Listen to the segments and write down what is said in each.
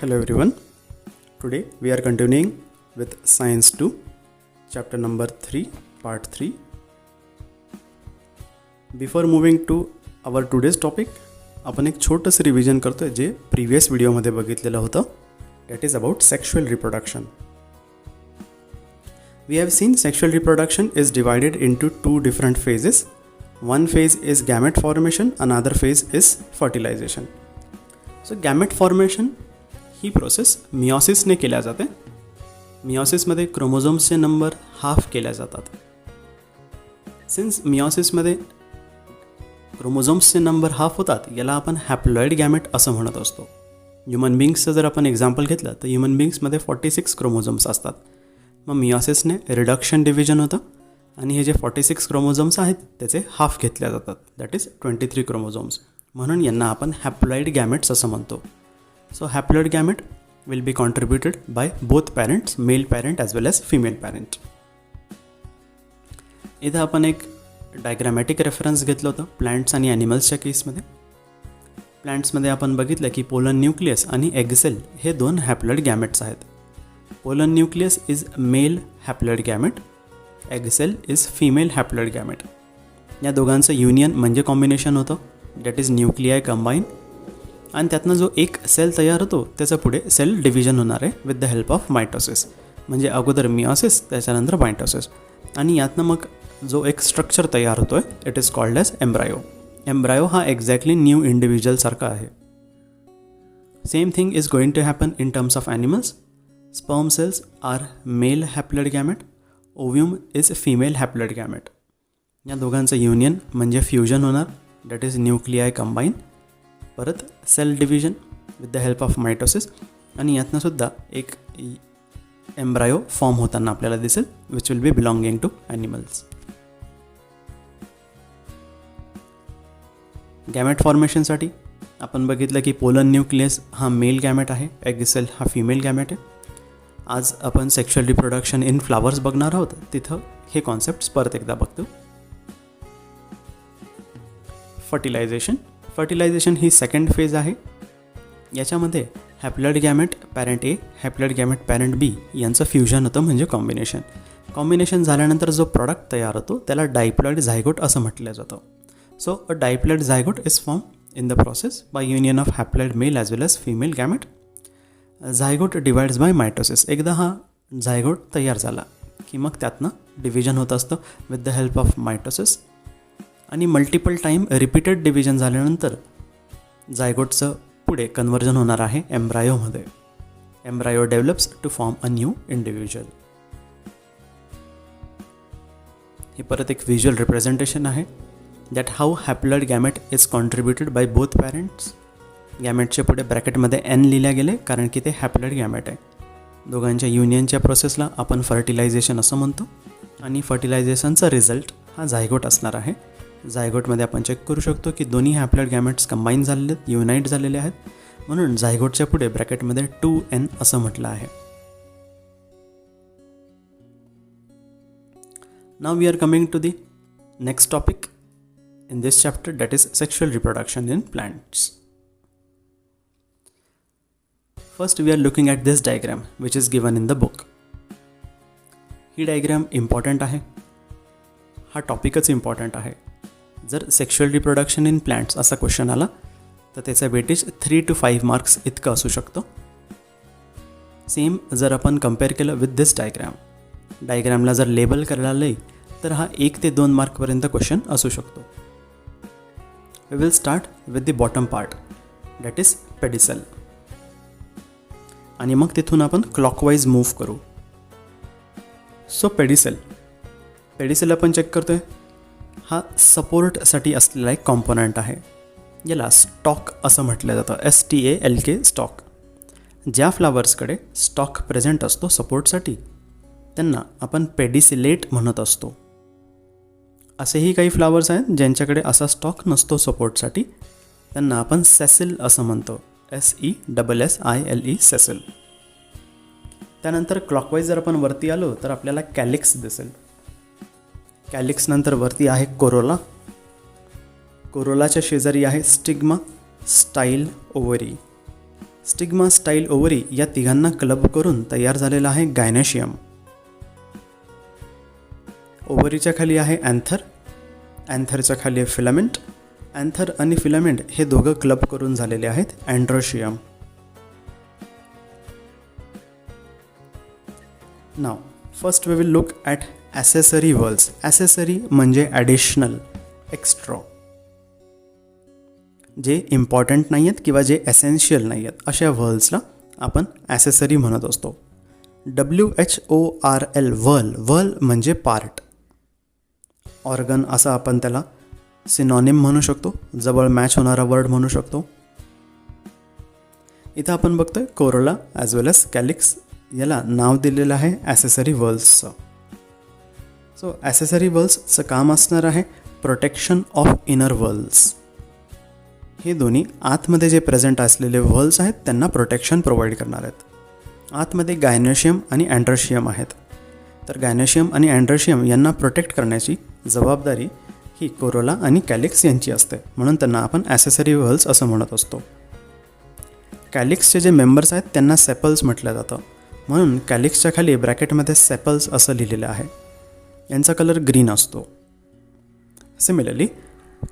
Hello everyone. Today we are continuing with Science 2, chapter number 3, part 3. Before moving to our today's topic, आपण एक छोटंसं revision करतोय जे previous व्हिडिओमध्ये बघितलेलं होतं. That is about sexual reproduction. We have seen sexual reproduction is divided into two different phases. One phase is gamete formation, another phase is fertilization. So gamete formation he process मिओसिसने केल्या जाते. मिओसिसमध्ये क्रोमोझोम्सचे number half केल्या जातात. Since मिओसिसमध्ये क्रोमोझोम्सचे number half होतात, याला आपण haploid gamete असं म्हणत असतो. ह्युमन बिंग्सचं जर आपण एक्झाम्पल घेतलं तर ह्युमन बिंग्समध्ये 46 क्रोमोझोम्स असतात. मग मिओसिसने रिडक्शन डिव्हिजन होतं आणि हे जे 46 क्रोमोझोम्स आहेत त्याचे हाफ घेतल्या जातात. That is 23 chromosomes. म्हणून यांना आपण हॅप्लॉइड गॅमेट्स असं म्हणतो. So haploid gamete will be contributed by both parents, male parent as well as female parent. इथं आपण एक डायग्रामॅटिक रेफरन्स घेतलं होतं प्लांट्स आणि ॲनिमल्सच्या केसमध्ये. प्लांट्समध्ये आपण बघितलं की पोलन न्यूक्लियस आणि एगसेल हे दोन हॅप्लॉइड गॅमेट्स आहेत. Pollen nucleus is male haploid gamete, egg cell is female haploid gamete. या दोघांचं युनियन म्हणजे कॉम्बिनेशन होतं. That is nuclei combine. आणि त्यातनं जो एक सेल तयार होतो त्याचं पुढे सेल डिव्हिजन होणार आहे with the help of mitosis. म्हणजे अगोदर मिओसिस, त्याच्यानंतर मायटोसिस. आणि यातनं मग जो एक स्ट्रक्चर तयार होतो आहे it is called as embryo. Embryo हा एक्झॅक्टली न्यू इंडिव्हिज्युअलसारखा आहे. Same thing is going to happen in terms of animals. Sperm cells are male haploid gamete, ovum is female haploid gamete. या दोघांचं युनियन म्हणजे fusion होणार. That is nuclei combine. परत cell division with the help of mitosis. आणि यातनं सुद्धा एक embryo form होताना आपल्याला दिसेल which will be belonging to animals. Gamete फॉर्मेशनसाठी आपण बघितलं की पोलन न्यूक्लियस हा मेल गॅमेट आहे, एगसेल हा फिमेल गॅमेट आहे. आज आपण सेक्शुअल रिप्रोडक्शन इन फ्लावर्स बघणार आहोत, तिथं हे कॉन्सेप्ट्स परत एकदा बघतो. फर्टिलायझेशन ही सेकंड फेज आहे. याच्यामध्ये हॅप्लॉइड गॅमेट पॅरेंट ए, हॅप्लॉइड गॅमेट पॅरेंट बी यांचं फ्युजन होतं म्हणजे कॉम्बिनेशन झाल्यानंतर जो प्रॉडक्ट तयार होतो त्याला डायप्लॉइड झायगोट असं म्हटलं जातं. So a diploid zygote is form in the process by union of haploid male as well as female gamete. Zygote divides by mitosis. एकदा हा झायगोट तयार झाला की मग त्यातनं डिव्हिजन होत असतं with the help of mitosis. आणि मल्टिपल टाईम रिपीटेड डिव्हिजन झाल्यानंतर झायगोटचं पुढे कन्वर्जन होणार आहे एम्ब्रायोमध्ये. Embryo develops to form a new individual. हे परत एक व्हिज्युअल रिप्रेझेंटेशन आहे. That how haploid gamete is contributed by both parents. गॅमेटचे पुढे ब्रॅकेटमध्ये एन लिहिल्या गेले कारण की ते हॅप्लॉइड गॅमेट आहे. दोघांच्या युनियनच्या प्रोसेसला आपण फर्टिलायझेशन असं म्हणतो. आणि फर्टिलायझेशनचा रिझल्ट हा झायगोट असणार आहे. झायगोटमध्ये आपण चेक करू शकतो की दोन्ही हॅप्लॉइड गॅमेट्स कंबाईन झालेले आहेत, युनाईट झालेले आहेत. म्हणून झायगोटच्या पुढे ब्रॅकेटमध्ये 2n असं म्हटलं आहे. Now we are coming to the next topic in this chapter, that is sexual reproduction in plants. First we are looking at this diagram which is given in the book. ही diagram important आहे. हा टॉपिकच important आहे. जर sexual reproduction in plants असा question आला तर त्याचा वेटेज 3 to 5 मार्क्स इतकं असू शकतो. सेम जर आपण कम्पेअर केलं विथ दिस डायग्रामला जर लेबल करायला आलं तर हा 1 ते 2 मार्कपर्यंत क्वेश्चन असू शकतो. We will start with the bottom part, that is pedicel. आणि मग तिथून आपण क्लॉकवाईज मूव्ह करू. सो पेडिसेल आपण चेक करतोय. हा सपोर्टसाठी असलेला एक कॉम्पोनंट आहे. याला स्टॉक असं म्हटलं जातं, STALK स्टॉक. ज्या फ्लावर्सकडे स्टॉक प्रेझेंट असतो सपोर्टसाठी त्यांना आपण पेडिसिलेट म्हणत असतो. असेही काही फ्लावर्स आहेत ज्यांच्याकडे असा स्टॉक नसतो सपोर्टसाठी, त्यांना आपण सेसिल असं म्हणतो, SESSILE सेसिल. त्यानंतर क्लॉकवाईज जर आपण वरती आलो तर आपल्याला कॅलिक्स दिसेल. कॅलिक्स नंतर वरती आहे कोरोला. कोरोलाच्या शेजारी आहे stigma, style, ovary. Stigma, style, ovary या तिघांना क्लब करून तयार झालेला आहे गायनेशियम. ओव्हरीच्या खाली आहे अँथर, अँथरच्या खाली आहे फिलामेंट. अँथर आणि फिलामेंट हे दोघं क्लब करून झालेले आहेत androecium. Now first we will look at accessory whorls. Accessory म्हणजे ॲडिशनल, एक्स्ट्रा, जे इम्पॉर्टंट नाही आहेत किंवा जे एसेन्शियल नाही आहेत अशा वर्ल्सला आपण ॲसेसरी म्हणत असतो. WHORL whorl. वर्ल म्हणजे पार्ट, ऑर्गन असं आपण त्याला सिनॉनिम म्हणू शकतो, जवळ मॅच होणारा वर्ड म्हणू शकतो. इथं आपण बघतोय Corolla as well age calyx याला नाव दिलेलं आहे ॲसेसरी वर्ल्सचं. सो ॲसेसरी वर्ल्सचं काम असणार आहे प्रोटेक्शन ऑफ इनर वर्ल्स. हे दोन्ही आतमध्ये जे प्रेझेंट असलेले वर्ल्स आहेत त्यांना प्रोटेक्शन प्रोव्हाइड करणार आहेत. आतमध्ये गायनेशियम आणि अँड्रोशियम आहेत. तर गायनेशियम आणि अँड्रोशियम यांना प्रोटेक्ट करण्याची जबाबदारी ही कोरोला आणि कॅलिक्स यांची असते, म्हणून त्यांना आपण ॲसेसरी वर्ल्स असं म्हणत असतो. कॅलिक्सचे जे मेंबर्स आहेत त्यांना सेपल्स म्हटलं जातं, म्हणून कॅलिक्सच्या खाली ब्रॅकेटमध्ये सेपल्स असं लिहिलेलं आहे. यांचा कलर ग्रीन असतो. सिमिलरली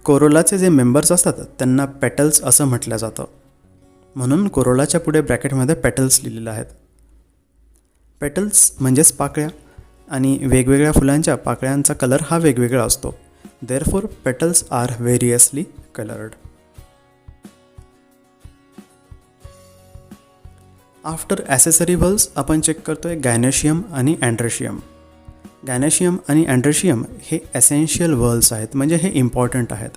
कोरोलाचे जे मेंबर्स असतात त्यांना पेटल्स असं म्हटलं जातं, म्हणून कोरोलाच्या पुढे ब्रॅकेटमध्ये पेटल्स लिहिलेलं आहेत. पेटल्स म्हणजेच पाकळ्या, आणि वेगवेगळ्या फुलांच्या पाकळ्यांचा कलर हा वेगवेगळा असतो. Therefore petals are variously coloured. After accessory whorls आपण चेक करतोय गायनेशियम आणि अँड्रोशियम. गायनेशियम आणि अँड्रोशियम हे एसेन्शियल वर्ल्स आहेत, म्हणजे हे इम्पॉर्टंट आहेत.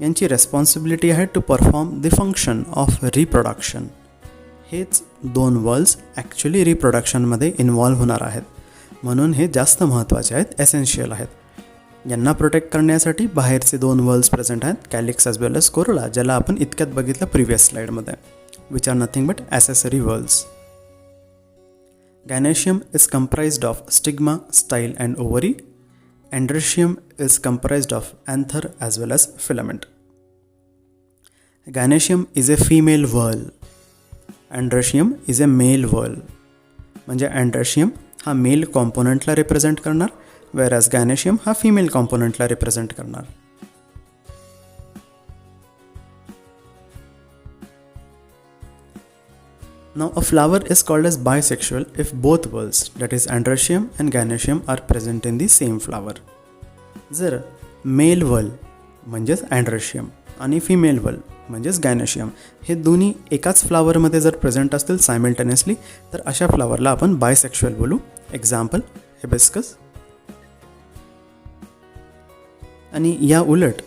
यांची रेस्पॉन्सिबिलिटी आहे to perform the function of reproduction. हेच दोन वर्ल्स ॲक्च्युली रिप्रोडक्शनमध्ये इन्व्हॉल्व्ह होणार आहेत, म्हणून हे जास्त महत्त्वाचे आहेत, एसेन्शियल आहेत. यांना प्रोटेक्ट करण्यासाठी बाहेरचे दोन वर्ल्स प्रेझेंट आहेत, calyx as well age Corolla, ज्याला आपण इतक्यात बघितलं प्रिव्हियस स्लाईडमध्ये, which are nothing but accessory whorls. Gynoecium is comprised of stigma, style and ovary. Androecium is comprised of anther as well as filament. Gynoecium is a female whorl. Androecium is a male whorl. म्हणजे Androecium हा mail कॉम्पोनंटला represent करणार, whereas Gynoecium हा female कॉम्पोनंटला represent करणार. Now a flower is called as bisexual if both whorls, that is Androecium and Gynoecium, are present in the same flower. जर mail whorl म्हणजेच Androecium आणि female whorl म्हणजेच Gynoecium हे दोन्ही एकाच फ्लावरमध्ये जर प्रेझेंट असतील सायमल्टेनियसली, तर अशा फ्लावरला आपण बायसेक्शुअल बोलू. Example hibiscus. आणि या उलट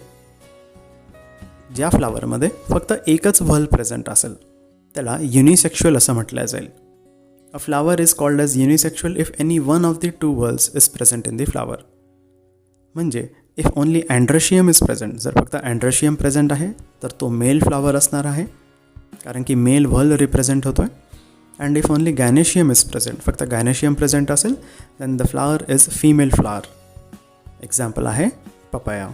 ज्या फ्लावरमध्ये फक्त एकच whorl प्रेझेंट असेल त्याला युनिसेक्शुअल असं म्हटलं जाईल. A flower is called as unisexual if any one of the two whorls is present in the flower. म्हणजे if only androecium is present, जर फक्त अँड्रोशियम प्रेझेंट आहे तर तो मेल फ्लावर असणार आहे, कारण की मेल whorl रिप्रेझेंट होतो आहे. And if only gynoecium is present, फक्त गायनेशियम प्रेझेंट असेल, then the flower is female flower. Example आहे papaya.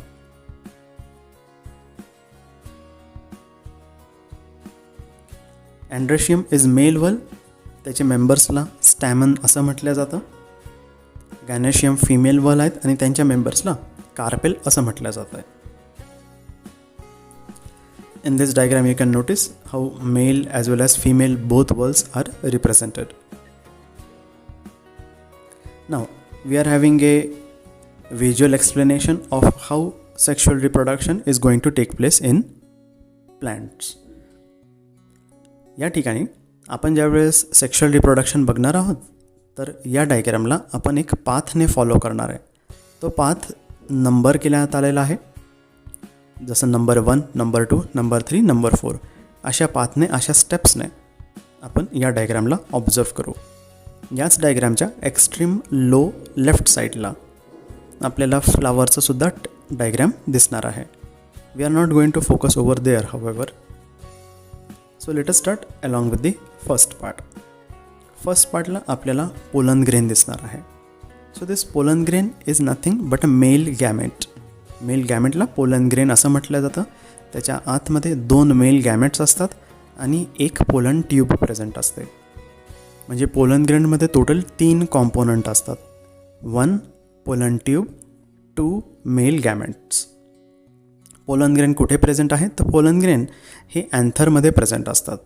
Androecium is male whorl, त्याचे मेंबर्सला स्टॅमन असं म्हटलं जातं. गायनेशियम फिमेल whorl आहेत आणि त्यांच्या मेंबर्सला कार्पेल असं म्हटलं जातं आहे. In this diagram you can notice how male as well as female both whorls are represented. Now we are having a visual explanation of how sexual reproduction is going to take place in plants. या ठिकाणी आपण ज्यावेळेस sexual reproduction बघणार आहोत, तर या डायग्रामला आपण एक पाथने फॉलो करणार आहे. तो पाथ नंबर केल्यात आलेला आहे, जसं नंबर 1, नंबर 2, नंबर 3, नंबर 4 अशा पाथने, अशा स्टेप्सने आपण या डायग्रामला ऑब्झर्व करू. याच डायग्रामच्या एक्स्ट्रीम लो लेफ्ट साईडला आपल्याला फ्लावरचं सुद्धा डायग्राम दिसणार आहे. We are not going to focus over there however. So let us start along with the first part. First पार्टला आपल्याला पोलन ग्रेन दिसणार आहे. So this pollen grain is nothing but a male gamete. Male गॅमेटला pollen grain असं म्हटलं जातं. त्याच्या आतमध्ये 2 मेल गॅमेट्स असतात आणि एक पोलन ट्यूब प्रेझेंट असते. म्हणजे पोलन ग्रेनमध्ये टोटल 3 कॉम्पोनंट असतात. 1 pollen tube, 2 male gametes. Pollen grain कुठे प्रेझेंट आहे? तर पोलन ग्रेन हे अँथरमध्ये प्रेझेंट असतात.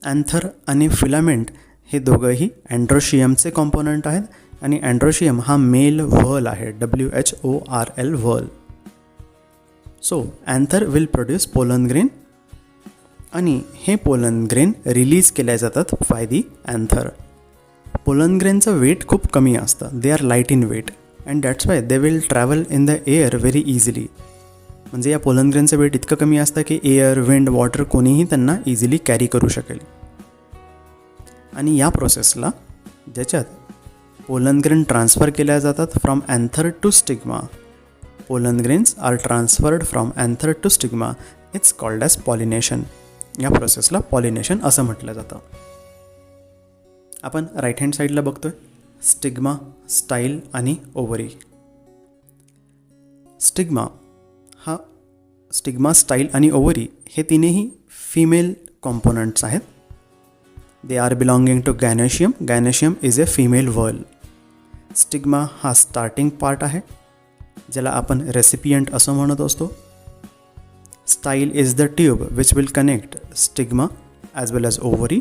अँथर आणि फिलामेंट हे दोघंही अँड्रोशियमचे कॉम्पोनंट आहेत आणि अँड्रोशियम हा मेल व्हर्ल आहे, WHORL whorl. So anther will produce pollen grain आणि हे पोलन ग्रेन रिलीज केल्या जातात बाय दी अँथर. पोलन ग्रेनचं वेट खूप कमी असतं. They are light in weight and that's why they will travel in the air very easily. म्हणजे या पोलन ग्रेनचं वेट इतकं कमी असतं की एअर, विंड, वॉटर कोणीही त्यांना इझिली कॅरी करू शकेल. आणि या प्रोसेसला ज्याच्यात पोलन ग्रेन ट्रान्सफर केल्या जातात from anther to stigma. Pollen grains are transferred from anther to stigma. It's called as pollination. या प्रोसेसला पॉलिनेशन असं म्हटलं जातं. आपण राईट हँड साईडला बघतोय स्टिग्मा, स्टाईल आणि ओव्हरी. स्टिग्मा, स्टाईल आणि ओव्हरी हे तिन्ही फिमेल कॉम्पोनंट्स आहेत. They are belonging to gynoecium. Gynoecium is a female whorl. Stigma हा स्टार्टिंग पार्ट आहे ज्याला आपण रेसिपियंट असं म्हणत असतो. Style is the tube which will connect stigma as well as ovary.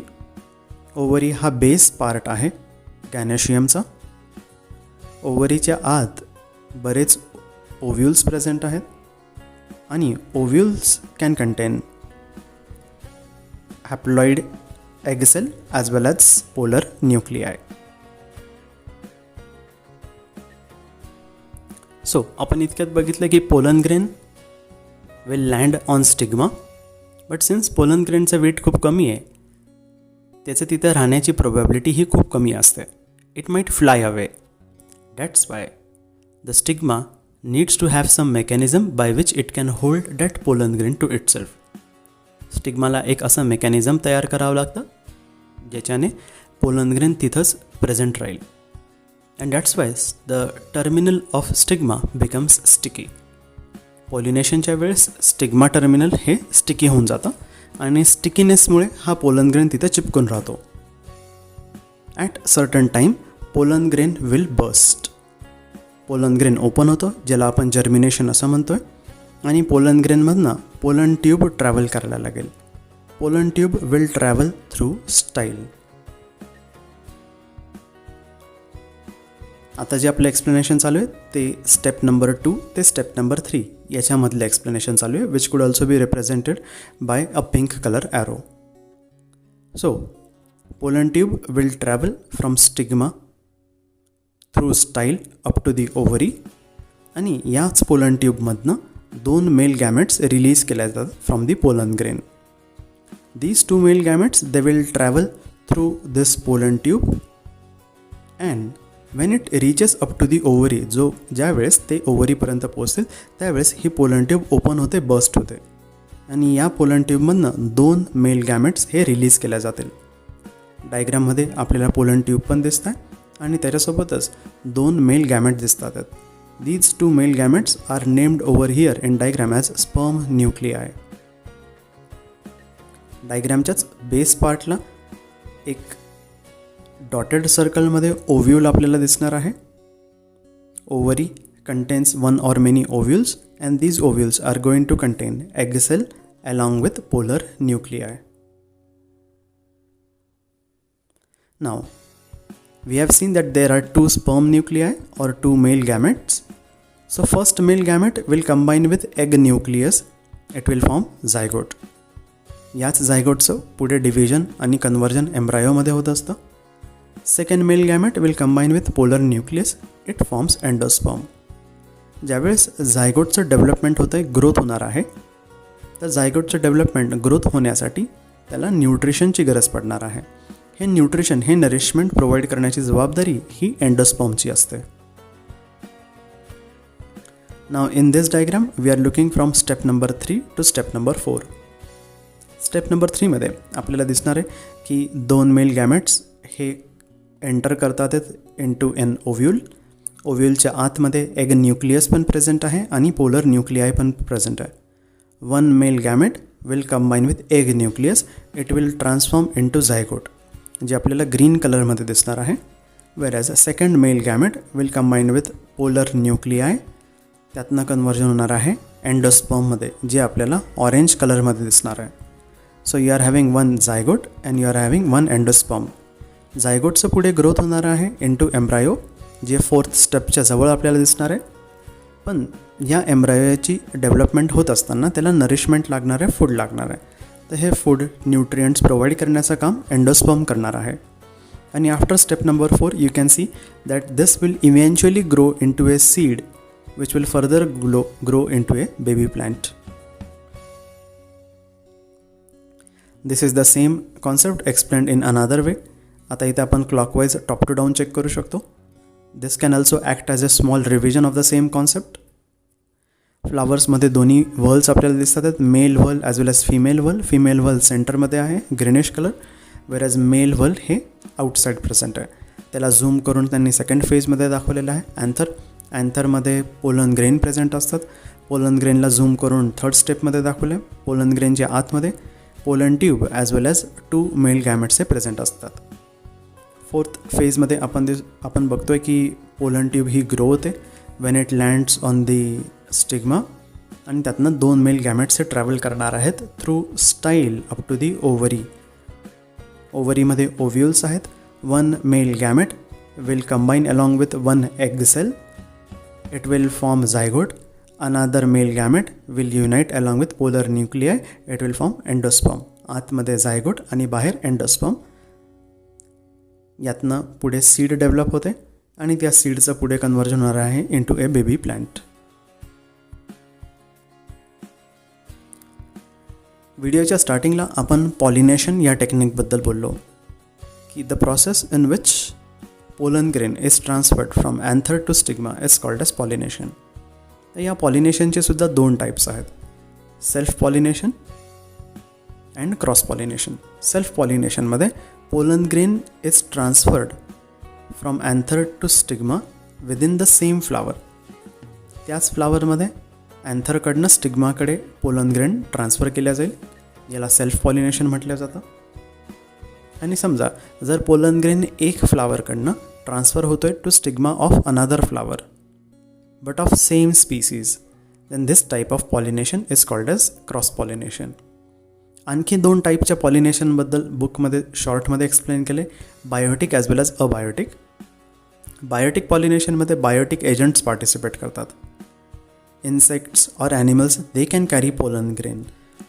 Ovary हा बेस पार्ट आहे गॅनेशियमचा. ओव्हरीच्या आत बरेच ओव्ह्यूल्स प्रेझेंट आहेत आणि ovules can contain haploid egg cell as well as polar nuclei. So आपण इतक्यात बघितलं की pollen grain will land on stigma. But since pollen ग्रेनचं वेट खूप कमी आहे त्याचं तिथं राहण्याची प्रोबॅबिलिटी ही खूप कमी असते. It might fly away. That's why the stigma needs to have some mechanism by which it can hold that pollen grain to itself. स्टिग्माला एक असं मेकॅनिझम तयार करावं लागतं ज्याच्याने पोलन ग्रेन तिथंच प्रेझेंट राहील. And that's why the terminal of stigma becomes sticky. पॉलिनेशनच्या वेळेस स्टिग्मा टर्मिनल हे स्टिकी होऊन जातं आणि स्टिकीनेसमुळे हा पोलन ग्रेन तिथं चिपकून राहतो. At certain time pollen grain will burst. Pollen grain open होतं ज्याला आपण जर्मिनेशन असं म्हणतो आहे आणि पोलन ग्रेनमधनं पोलन ट्यूब ट्रॅव्हल करायला लागेल. Pollen tube will travel through style. आता जे आपलं एक्सप्लेनेशन चालू आहे ते स्टेप नंबर 2 ते स्टेप नंबर 3 याच्यामधलं एक्सप्लेनेशन चालू आहे which could also be represented by a pink colour arrow. So pollen tube will travel from stigma through style up to the ovary आणि याच पोलन ट्यूबमधनं 2 मेल गॅमेट्स रिलीज केल्या जातात from the pollen grain. These 2 male gametes they will travel through this pollen tube and when it reaches up to the ovary ज्यावेळेस ते ओव्हरीपर्यंत पोहोचतील त्यावेळेस ही पोलन ट्यूब ओपन होते, बस्ट होते आणि या पोलन ट्यूबमधनं 2 मेल गॅमेट्स हे रिलीज केल्या जातील. डायग्राममध्ये आपल्याला पोलन ट्यूब पण दिसत आहे आणि त्याच्यासोबतच 2 मेल गॅमेट दिसतात. These 2 male gametes are named over here in diagram as sperm nuclei. डायग्रामच्याच बेस पार्टला एक डॉटेड सर्कलमध्ये ओव्ह्यूल आपल्याला दिसणार आहे. Ovary contains 1 or many ovules and these ovules are going to contain egg cell along with polar nuclei. Now we have seen that there are 2 sperm nuclei or 2 male gametes. So first male gamete will combine with egg nucleus. It will form zygote. याच zygoteचं पुढे division आणि conversion एम्ब्रायोमध्ये होत असतं. Second male gamete will combine with polar nucleus. It forms endosperm. ज्यावेळेस झायगोटचं development होतं आहे, growth होणार आहे, तर झायगोटचं डेव्हलपमेंट ग्रोथ होण्यासाठी त्याला न्यूट्रिशनची गरज पडणार आहे. हे न्यूट्रिशन, हे नरिशमेंट प्रोव्हाइड करण्याची जबाबदारी ही एंडोस्पर्मची असते. Now in this diagram we are looking from step number 3 to step number 4. Step number 3 मध्ये आपल्याला दिसणार आहे की 2 मेल गॅमेट्स हे एंटर करतात इनटू एन ओव्ह्यूल. ओव्ह्यूलच्या आतमध्ये एग न्यूक्लियस पण प्रेझेंट आहे आणि पोलर न्यूक्लियाय पण प्रेझेंट आहे. 1 male gamete will combine with egg nucleus. It will transform into zygote, जे आपल्याला ग्रीन कलरमध्ये दिसणार आहे. Whereas second male gamete will combine with polar nuclei. त्यातनं कन्वर्जन होणार आहे एंडोस्पर्ममध्ये, जे आपल्याला ऑरेंज कलरमध्ये दिसणार आहे. So you are having one zygote and you are having one endosperm. झायगोटचं पुढे ग्रोथ होणार आहे इनटू एम्ब्रायो, जे 4th स्टेपच्या जवळ आपल्याला दिसणार आहे. पण या एम्ब्रायोची डेव्हलपमेंट होत असताना त्याला नरिशमेंट लागणार आहे, फूड लागणार आहे. तर हे फूड न्यूट्रियंट्स प्रोव्हाइड करण्याचं काम एंडोस्पर्म करणार आहे. आणि after step number 4 you can see that this will eventually grow into a seed which will further grow into a baby plant. This is the same concept explained in another way. आता इथे आपण clockwise top to down check करू शकतो. This can also act as a small revision of the same concept. फ्लावर्समध्ये दोन्ही whorls आपल्याला दिसतात आहेत, male whorl as well as female व्हल. Female व्हल सेंटरमध्ये आहे ग्रीनिश कलर, वेअरॅज मेल व्हल हे आउटसाईड प्रेझेंट आहे. त्याला झूम करून त्यांनी सेकंड फेजमध्ये दाखवलेलं आहे. अँथरमध्ये पोलन ग्रेन प्रेझेंट असतात. पोलन ग्रेनला झूम करून थर्ड स्टेपमध्ये दाखवले. पोलन ग्रेनच्या आतमध्ये pollen tube as well as 2 male gametes हे प्रेझेंट असतात. 4th फेजमध्ये आपण बघतोय की पोलन ट्यूब ही ग्रो होते when it lands on the stigma, आणि त्यातनं 2 मेल गॅमेट्स हे ट्रॅव्हल करणार आहेत through style up to the ovary. ओव्हरीमध्ये ओव्ह्युल्स आहेत. 1 male gamete will combine along with 1 egg cell. It will form zygote. Another male gamete will unite along with polar nuclei. It will form endosperm. आतमध्ये zygote आणि बाहेर endosperm. यातनं पुढे seed develop होते आणि त्या सीडचं पुढे कन्वर्जन होणार आहे इनटू ए बेबी प्लांट. व्हिडिओच्या स्टार्टिंगला आपण पॉलिनेशन या टेक्निकबद्दल बोललो की the process in which pollen grain is transferred from anther to stigma is called as pollination. तर या पॉलिनेशनचे सुद्धा 2 टाईप्स आहेत, self pollination and cross pollination. Self पॉलिनेशनमध्ये pollen grain is transferred from anther to stigma within the same flower. त्याच फ्लावरमध्ये अँथरकडनं स्टिग्माकडे पोलन ग्रेन ट्रान्सफर केल्या जाईल. याला सेल्फ पॉलिनेशन म्हटलं जातं. आणि समजा जर पोलन ग्रेन एक फ्लावरकडनं ट्रान्सफर होतोय to stigma of another flower but of same species, then this type of pollination is called as cross pollination. आणखी 2 टाईपच्या पॉलिनेशनबद्दल बुकमध्ये शॉर्टमध्ये एक्सप्लेन केले, biotic as well as abiotic. Biotic पॉलिनेशनमध्ये बायोटिक एजंट्स पार्टिसिपेट करतात. Insects or animals, they can carry pollen grain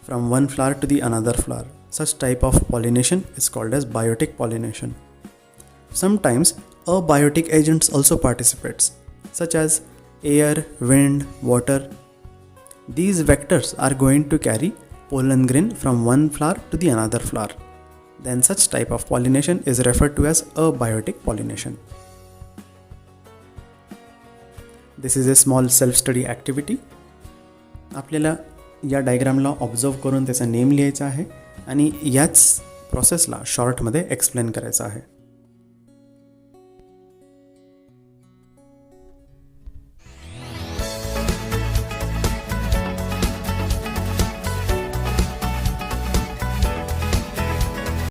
from one flower to the another flower. Such type of pollination is called as biotic pollination. Sometimes abiotic agents also participates, such as air, wind, water. These vectors are going to carry pollen grain from one flower to the another flower. Then such type of pollination is referred to as abiotic pollination. This is a small self study activity. आपल्याला या डायग्रामला observe करून त्याचा name लिहायचा आहे आणि याच प्रोसेसला शॉर्टमध्ये एक्सप्लेन करायचं आहे.